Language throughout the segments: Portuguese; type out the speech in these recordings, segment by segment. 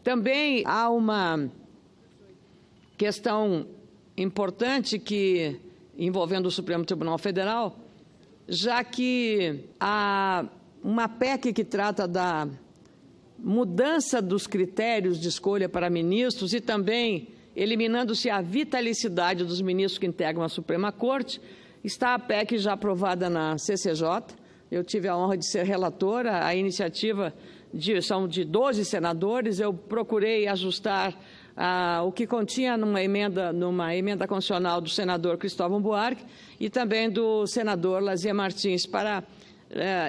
Também há uma questão importante envolvendo o Supremo Tribunal Federal, já que há uma PEC que trata da mudança dos critérios de escolha para ministros e também eliminando-se a vitalicidade dos ministros que integram a Suprema Corte. Está a PEC já aprovada na CCJ. Eu tive a honra de ser relatora. A iniciativa são de 12 senadores. Eu procurei ajustar o que continha numa emenda constitucional do senador Cristóvão Buarque e também do senador Lazier Martins, para,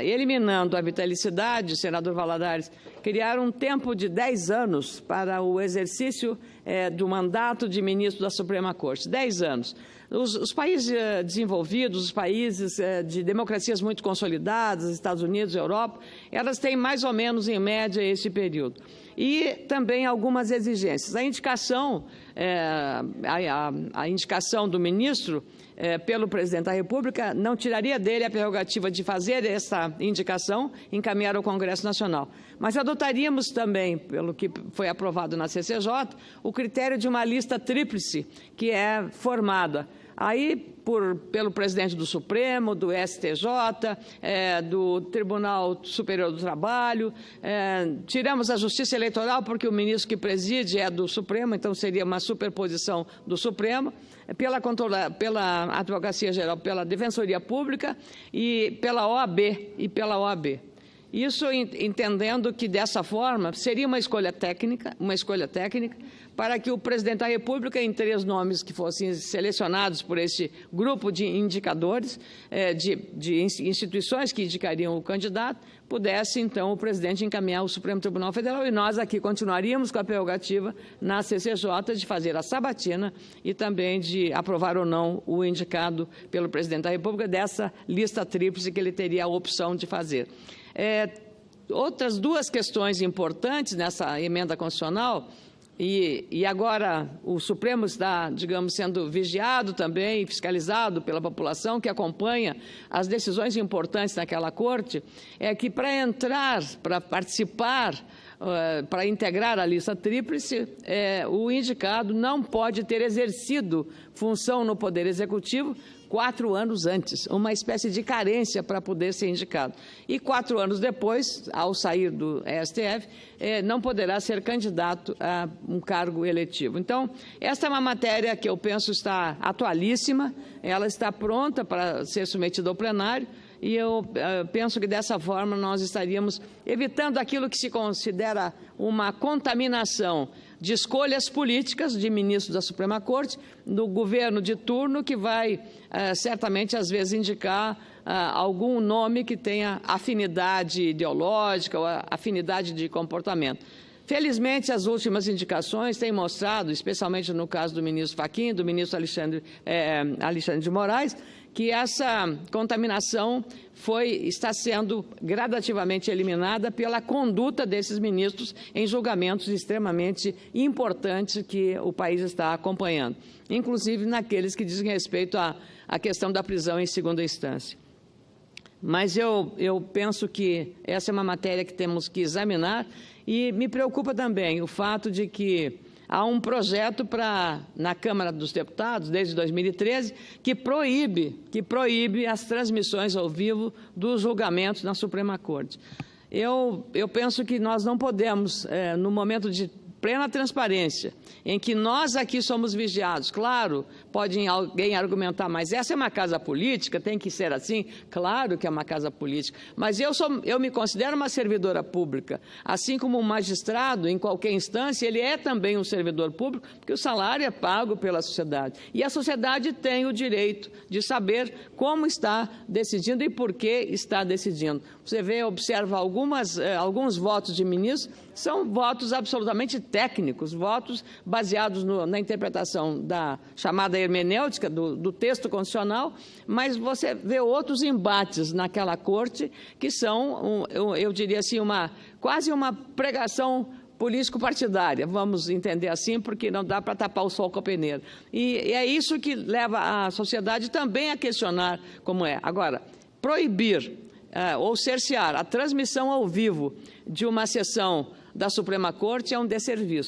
eliminando a vitalicidade, senador Valadares, criar um tempo de 10 anos para o exercício do mandato de ministro da Suprema Corte. 10 anos. Os países desenvolvidos, os países de democracias muito consolidadas, Estados Unidos, Europa, elas têm mais ou menos, em média, esse período. E também algumas exigências. A indicação, a indicação do ministro pelo presidente da República não tiraria dele a prerrogativa de fazer essa indicação, encaminhar ao Congresso Nacional. Mas adotaríamos também, pelo que foi aprovado na CCJ, o critério de uma lista tríplice que é formada aí pelo presidente do Supremo, do STJ, do Tribunal Superior do Trabalho. Tiramos a Justiça Eleitoral porque o ministro que preside é do Supremo, então seria uma superposição do Supremo, pela Advocacia Geral, pela Defensoria Pública e pela OAB. Isso entendendo que, dessa forma, seria uma escolha técnica para que o presidente da República, em 3 nomes que fossem selecionados por esse grupo de indicadores, de instituições que indicariam o candidato, pudesse, então, o presidente encaminhar ao Supremo Tribunal Federal e nós aqui continuaríamos com a prerrogativa na CCJ de fazer a sabatina e também de aprovar ou não o indicado pelo presidente da República dessa lista tríplice que ele teria a opção de fazer. Outras 2 questões importantes nessa emenda constitucional, e agora o Supremo está, digamos, sendo vigiado também, fiscalizado pela população que acompanha as decisões importantes naquela corte, é que para participar, para integrar a lista tríplice, o indicado não pode ter exercido função no Poder Executivo 4 anos antes, uma espécie de carência para poder ser indicado. E 4 anos depois, ao sair do STF, não poderá ser candidato a um cargo eletivo. Então, esta é uma matéria que eu penso está atualíssima, ela está pronta para ser submetida ao plenário, e eu penso que dessa forma nós estaríamos evitando aquilo que se considera uma contaminação de escolhas políticas de ministros da Suprema Corte, do governo de turno, que vai certamente, às vezes, indicar algum nome que tenha afinidade ideológica ou afinidade de comportamento. Felizmente, as últimas indicações têm mostrado, especialmente no caso do ministro Fachin, do ministro Alexandre de Moraes, que essa contaminação está sendo gradativamente eliminada pela conduta desses ministros em julgamentos extremamente importantes que o país está acompanhando, inclusive naqueles que dizem respeito à questão da prisão em segunda instância. Mas eu penso que essa é uma matéria que temos que examinar e me preocupa também o fato de que há um projeto na Câmara dos Deputados, desde 2013, que proíbe as transmissões ao vivo dos julgamentos na Suprema Corte. Eu penso que nós não podemos, no momento de plena transparência, em que nós aqui somos vigiados. Claro, pode alguém argumentar, mas essa é uma casa política, tem que ser assim? Claro que é uma casa política, mas eu me considero uma servidora pública, assim como um magistrado, em qualquer instância, ele é também um servidor público, porque o salário é pago pela sociedade. E a sociedade tem o direito de saber como está decidindo e por que está decidindo. Você observa alguns votos de ministros, são votos absolutamente técnicos, votos baseados na interpretação da chamada hermenêutica do texto constitucional, mas você vê outros embates naquela corte que são, eu diria assim, quase uma pregação político-partidária, vamos entender assim, porque não dá para tapar o sol com a peneira. E é isso que leva a sociedade também a questionar como é. Agora, proibir ou cercear a transmissão ao vivo de uma sessão da Suprema Corte é um desserviço.